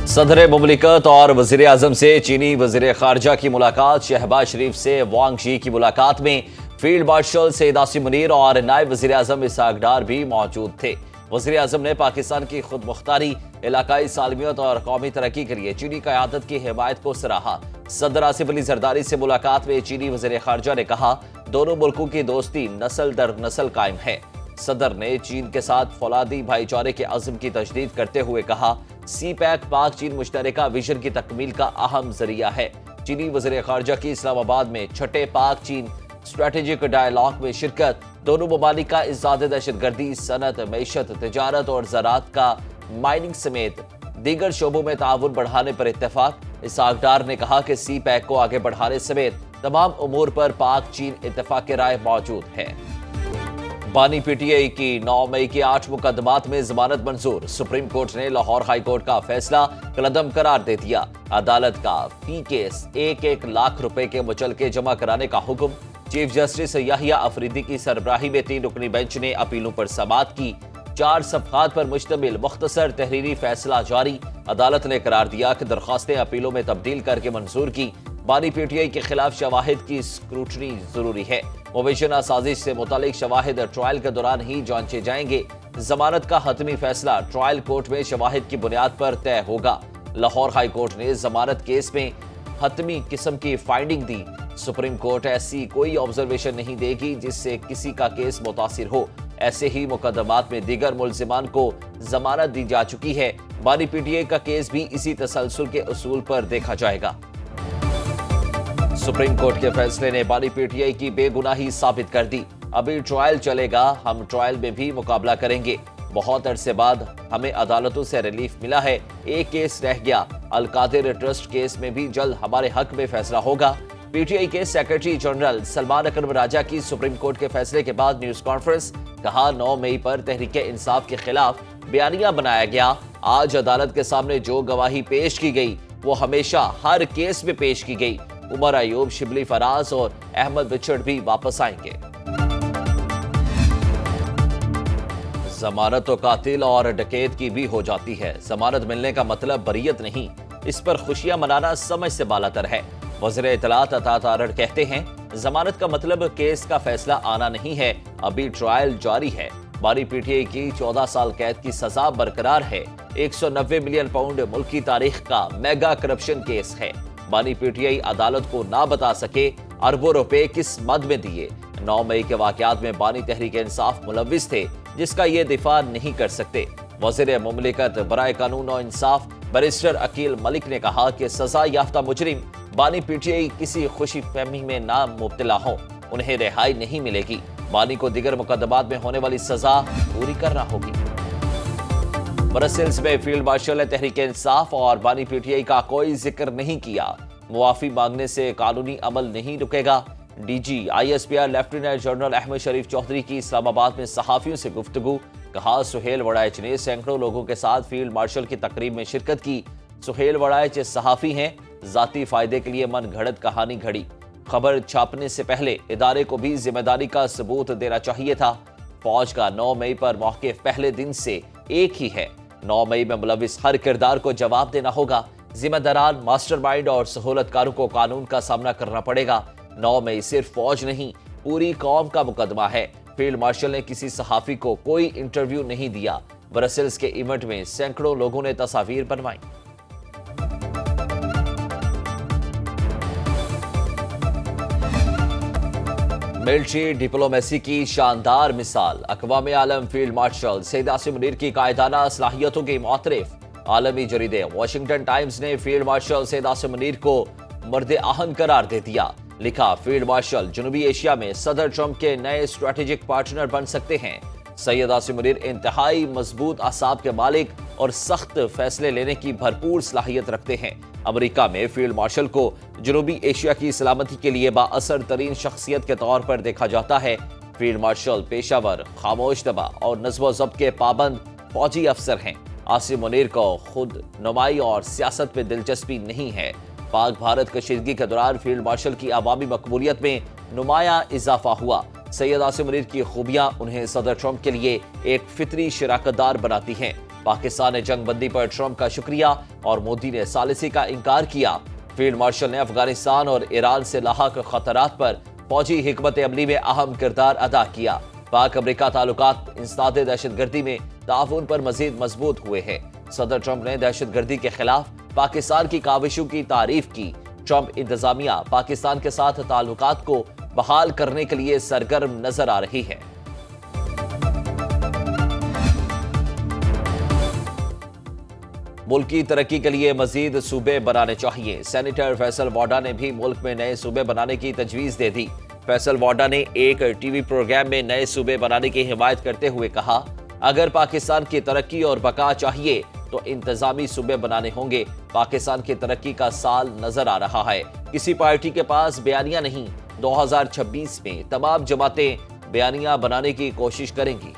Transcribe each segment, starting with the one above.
सदर मुमलिकत और वज़ीर आज़म से चीनी वज़ीर ख़ारजा की मुलाकात। शहबाज शरीफ से वांग शी की मुलाकात में फील्ड मार्शल सैयद आसिम मुनीर और नायब वज़ीर आज़म इसहाक डार भी मौजूद थे। वज़ीर आज़म ने पाकिस्तान की खुद मुख्तारी, इलाकाई सालमियत और कौमी तरक्की के लिए चीनी क़यादत की हिमायत को सराहा। सदर आसिफ अली जरदारी से मुलाकात में चीनी वज़ीर ख़ारजा ने कहा, दोनों मुल्कों की दोस्ती नस्ल दर नस्ल कायम है। सदर ने चीन के साथ फौलादी भाईचारे के अज़्म की तजदीद करते हुए कहा, सी पैक पाक चीन मुश्तरका विजन की तकमील का अहम जरिया है। चीनी वज़ीर ख़ारजा की इस्लामाबाद में छठे पाक चीन स्ट्रेटेजिक डायलॉग में शिरकत। दोनों ममालिक का इज़ाद दहशतगर्दी, सनत, मईशत, तिजारत और ज़राअत का माइनिंग समेत दीगर शोबों में ताउन बढ़ाने पर इत्तेफाक। इसहाक डार ने कहा कि सी पैक को आगे बढ़ाने समेत तमाम उमूर पर पाक चीन इत्तेफाक राय मौजूद है। बानी पीटीआई की 9 मई के 8 मुकदमात में जमानत मंजूर। सुप्रीम कोर्ट ने लाहौर हाई कोर्ट का फैसला कलअदम करार दे दिया। अदालत का फी केस 1-1 लाख रुपए के मुचलके जमा कराने का हुक्म। चीफ जस्टिस याहिया अफरीदी की सरबराही में 3 रुकनी बेंच ने अपीलों पर समाअत की। 4 सफ़हात पर मुश्तमिल मुख्तसर तहरीरी फैसला जारी। अदालत ने करार दिया कि दरख्वास्तें अपीलों में तब्दील करके मंजूर की। बानी पीटीआई के खिलाफ शवाहिद की स्क्रूटनी जरूरी है। मुबैना साजिश से मुतालिक शवाहिद ट्रायल के दौरान ही जांचे जाएंगे। जमानत का हतमी फैसला ट्रायल कोर्ट में शवाहिद की बुनियाद पर तय होगा। लाहौर हाई कोर्ट ने जमानत केस में हतमी किस्म की फाइंडिंग दी। सुप्रीम कोर्ट ऐसी कोई ऑब्जर्वेशन नहीं देगी जिससे किसी का केस मुतासिर हो। ऐसे ही मुकदमात में दीगर मुल्जिमान को जमानत दी जा चुकी है। बानी पीटीआई का केस भी इसी तसलसल के उसूल पर देखा जाएगा। सुप्रीम कोर्ट के फैसले ने बानी पीटीआई की बेगुनाही साबित कर दी। अभी ट्रायल चलेगा, हम ट्रायल में भी मुकाबला करेंगे। बहुत अरसे बाद हमें अदालतों से रिलीफ मिला है। एक केस रह गया, अल-कादिर ट्रस्ट केस में भी जल्द हमारे हक में फैसला होगा। पीटीआई के सेक्रेटरी जनरल सलमान अकरम राजा की सुप्रीम कोर्ट के फैसले के बाद न्यूज कॉन्फ्रेंस। कहा, 9 मई पर तहरीके इंसाफ के खिलाफ बयानिया बनाया गया। आज अदालत के सामने जो गवाही पेश की गई वो हमेशा हर केस में पेश की गई। उमर अयूब, शिबली फराज और अहमद बिछड़ भी वापस आएंगे। जमानत तो कातिल और डकैत की भी हो जाती है। जमानत मिलने का मतलब बरीयत नहीं, इस पर खुशियां मनाना समझ से बालातर है। वज़ीर इत्तलात अता तारड़ कहते हैं, जमानत का मतलब केस का फैसला आना नहीं है, अभी ट्रायल जारी है। बानी पीटीआई की 14 साल कैद की सजा बरकरार है। 190 मिलियन पाउंड मुल्क की तारीख का मेगा करप्शन केस है। बानी पीटीआई अदालत को ना बता सके अरबों रुपए किस मद में दिए। 9 मई के वाकयात में बानी तहरीक इंसाफ मुलव्विस थे, जिसका ये दिफा नहीं कर सकते। वज़ीर मुमलिकत बराए कानून और इंसाफ बैरिस्टर अकील मलिक ने कहा कि सजा याफ्ता मुजरिम बानी पीटीआई किसी खुशी फहमी में ना मुब्तला हो, उन्हें रिहाई नहीं मिलेगी। बानी को दीगर मुकदमात में होने वाली सजा पूरी करना होगी। ब्रसेल्स में फील्ड मार्शल ने तहरीक इंसाफ और बानी पीटीआई का कोई जिक्र नहीं किया। मुआफी मांगने से कानूनी अमल नहीं रुकेगा। DG ISPR lieutenant general Ahmed Sharif Chaudhry की इस्लामाबाद में सहाफियों से गुफ्तगू। कहा, सुहेल वड़ाइच ने सैकड़ों लोगों के साथ फील्ड मार्शल की तकरीब में शिरकत की। सुहेल वड़ाइच सहाफी हैं, जाती फायदे के लिए मन घड़त कहानी घड़ी। खबर छापने से पहले इदारे को भी जिम्मेदारी का सबूत देना चाहिए था। फौज का 9 मई पर मौक़िफ़ पहले दिन से एक ही है। 9 मई में मुलविस हर किरदार को जवाब देना होगा। जिम्मेदारान, मास्टरमाइंड और सहूलतकारों को कानून का सामना करना पड़ेगा। 9 मई सिर्फ फौज नहीं, पूरी कौम का मुकदमा है। फील्ड मार्शल ने किसी सहाफी को कोई इंटरव्यू नहीं दिया। ब्रसेल्स के इवेंट में सैकड़ों लोगों ने तस्वीर बनवाई। मिलिट्री डिप्लोमेसी की शानदार मिसाल। अक़वाम आलम फील्ड मार्शल सैयद आसिम मुनीर की कायदाना सलाहियतों के मुतरफ। आलमी जरीदे वाशिंगटन टाइम्स ने फील्ड मार्शल सैयद आसिम मुनीर को मर्द आहन करार दे दिया। लिखा, फील्ड मार्शल जनूबी एशिया में सदर ट्रंप के नए स्ट्रेटेजिक पार्टनर बन सकते हैं। सैयद आसिम मुनीर इंतहाई मजबूत आसाब के मालिक और सख्त फैसले लेने की भरपूर सलाहियत रखते हैं। अमेरिका में फील्ड मार्शल को जनूबी एशिया की सलामती के लिए बाअसर तरीन शख्सियत के तौर पर देखा जाता है। फील्ड मार्शल पेशावर, खामोश दबा और नज़्म ज़ब्त के पाबंद फौजी अफसर हैं। आसिम मुनीर को खुद नुमाई और सियासत में दिलचस्पी नहीं है। पाक भारत कशीदगी के दौरान फील्ड मार्शल की अवामी मकबूलियत में नुमाया इजाफा हुआ। सैयद आसिम मुनीर की खूबियां उन्हें सदर ट्रंप के लिए एक फितरी शराकतदार बनाती हैं। پاکستان نے جنگ بندی پر ٹرمپ کا شکریہ اور مودی نے ثالثی کا انکار کیا۔ فیلڈ مارشل نے افغانستان اور ایران سے لاحق خطرات پر فوجی حکمت عملی میں اہم کردار ادا کیا۔ پاک امریکہ تعلقات انسداد دہشت گردی میں تعاون پر مزید مضبوط ہوئے ہیں۔ صدر ٹرمپ نے دہشت گردی کے خلاف پاکستان کی کاوشوں کی تعریف کی۔ ٹرمپ انتظامیہ پاکستان کے ساتھ تعلقات کو بحال کرنے کے لیے سرگرم نظر آ رہی ہے۔ ملک کی ترقی کے لیے مزید صوبے بنانے چاہیے۔ سینیٹر فیصل واڈا نے بھی ملک میں نئے صوبے بنانے کی تجویز دے دی۔ فیصل واڈا نے ایک ٹی وی پروگرام میں نئے صوبے بنانے کی حمایت کرتے ہوئے کہا، اگر پاکستان کی ترقی اور بقا چاہیے تو انتظامی صوبے بنانے ہوں گے۔ پاکستان کی ترقی کا سال نظر آ رہا ہے، کسی پارٹی کے پاس بیانیہ نہیں۔ 2026 میں تمام جماعتیں بیانیہ بنانے کی کوشش کریں گی۔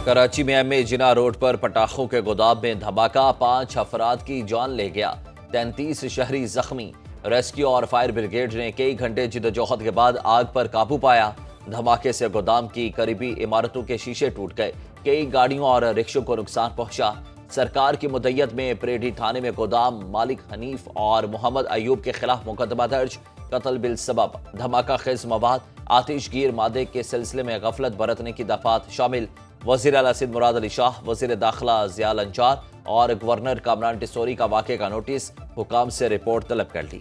کراچی میں ایم اے جناح روڈ پر پٹاخوں کے گودام میں دھماکہ، 5 افراد کی جان لے گیا، 33 شہری زخمی۔ ریسکیو اور فائر بریگیڈ نے کئی گھنٹے جدوجہد کے بعد آگ پر قابو پایا۔ دھماکے سے گودام کی قریبی عمارتوں کے شیشے ٹوٹ گئے، کئی گاڑیوں اور رکشوں کو نقصان پہنچا۔ سرکار کی مدعیت میں پریڈی تھانے میں گودام مالک حنیف اور محمد ایوب کے خلاف مقدمہ درج، قتل بالسبب۔ دھماکہ خیز مواد، آتش گیر مادے کے سلسلے میں غفلت برتنے کی دفعات شامل۔ وزیر اعلیٰ سندھ مراد علی شاہ، وزیر داخلہ ضیاء الانچار اور گورنر کامران ٹیسوری کا واقعے کا نوٹس، حکام سے رپورٹ طلب کر لی۔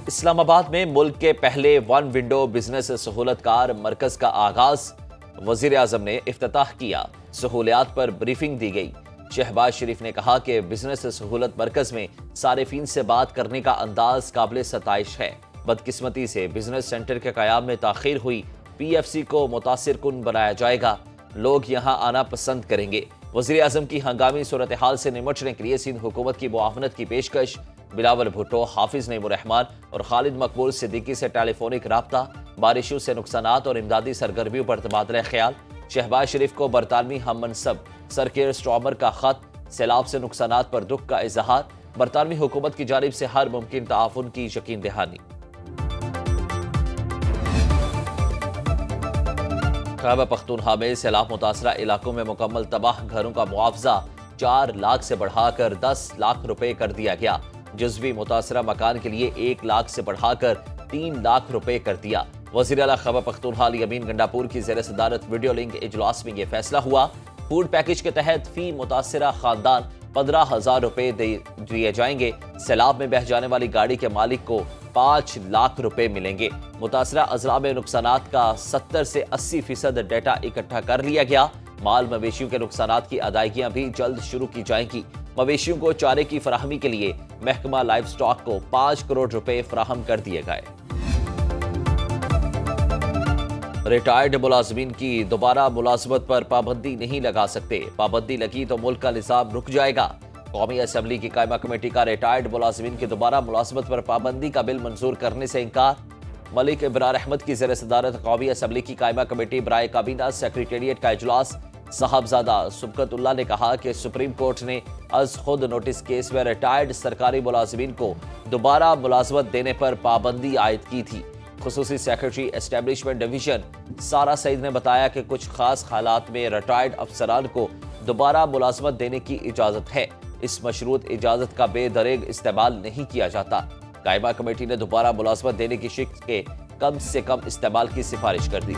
اسلام آباد میں ملک کے پہلے ون ونڈو بزنس سہولت کار مرکز کا آغاز، وزیر اعظم نے افتتاح کیا۔ سہولیات پر بریفنگ دی گئی۔ شہباز شریف نے کہا کہ بزنس سہولت مرکز میں صارفین سے بات کرنے کا انداز قابل ستائش ہے۔ بدقسمتی سے بزنس سینٹر کے قیام میں تاخیر ہوئی، پی ایف سی کو متاثر کن بنایا جائے گا، لوگ یہاں آنا پسند کریں گے۔ وزیر اعظم کی ہنگامی صورتحال سے نمٹنے کے لیے سندھ حکومت کی معاونت کی پیشکش، بلاول بھٹو، حافظ نعیم الرحمان اور خالد مقبول صدیقی سے ٹیلی فونک رابطہ، بارشوں سے نقصانات اور امدادی سرگرمیوں پر تبادلہ خیال۔ شہباز شریف کو برطانوی ہم منصب سر کیئر سٹارمر کا خط، سیلاب سے نقصانات پر دکھ کا اظہار، برطانوی حکومت کی جانب سے ہر ممکن تعاون کی یقین دہانی۔ خیبر پختونخوا میں سیلاب متاثرہ علاقوں میں مکمل تباہ گھروں کا معاوضہ 4 لاکھ سے بڑھا کر 10 لاکھ روپے کر دیا گیا۔ جزوی متاثرہ مکان کے لیے 1 لاکھ سے بڑھا کر 3 لاکھ روپے کر دیا۔ وزیر اعلیٰ خیبر پختونخوا یمین گنڈاپور کی زیر صدارت ویڈیو لنک اجلاس میں یہ فیصلہ ہوا۔ فوڈ پیکج کے تحت فی متاثرہ خاندان 15,000 روپے دیے جائیں گے۔ سیلاب میں بہہ جانے والی گاڑی کے مالک کو 5 لاکھ روپے ملیں گے۔ متاثرہ اضلاع میں نقصانات کا 70 سے 80% ڈیٹا اکٹھا کر لیا گیا۔ مال مویشیوں کے نقصانات کی ادائیگیاں بھی جلد شروع کی جائیں گی۔ مویشیوں کو چارے کی فراہمی کے لیے محکمہ لائف سٹاک کو 5 کروڑ روپے فراہم کر دیے گئے۔ ریٹائرڈ ملازمین کی دوبارہ ملازمت پر پابندی نہیں لگا سکتے، پابندی لگی تو ملک کا نظام رک جائے گا۔ قومی اسمبلی کی قائمہ کمیٹی کا ریٹائرڈ ملازمین کی دوبارہ ملازمت پر پابندی کا بل منظور کرنے سے انکار۔ ملک ابرار احمد کی زیر صدارت قومی اسمبلی کی قائمہ کمیٹی برائے کابینہ سیکریٹریٹ کا اجلاس، صاحبزادہ سبقت اللہ نے کہا کہ سپریم کورٹ نے از خود نوٹس کیس میں ریٹائرڈ سرکاری ملازمین کو دوبارہ ملازمت دینے پر پابندی عائد کی تھی۔ خصوصی سیکرٹری اسٹیبلشمنٹ ڈویژن سارا سعید نے بتایا کہ کچھ خاص حالات میں ریٹائرڈ افسران کو دوبارہ ملازمت دینے کی اجازت ہے۔ اس مشروط اجازت کا بے دریغ استعمال نہیں کیا جاتا۔ قائمہ کمیٹی نے دوبارہ ملازمت دینے کی شق کے کم سے کم استعمال کی سفارش کر دی۔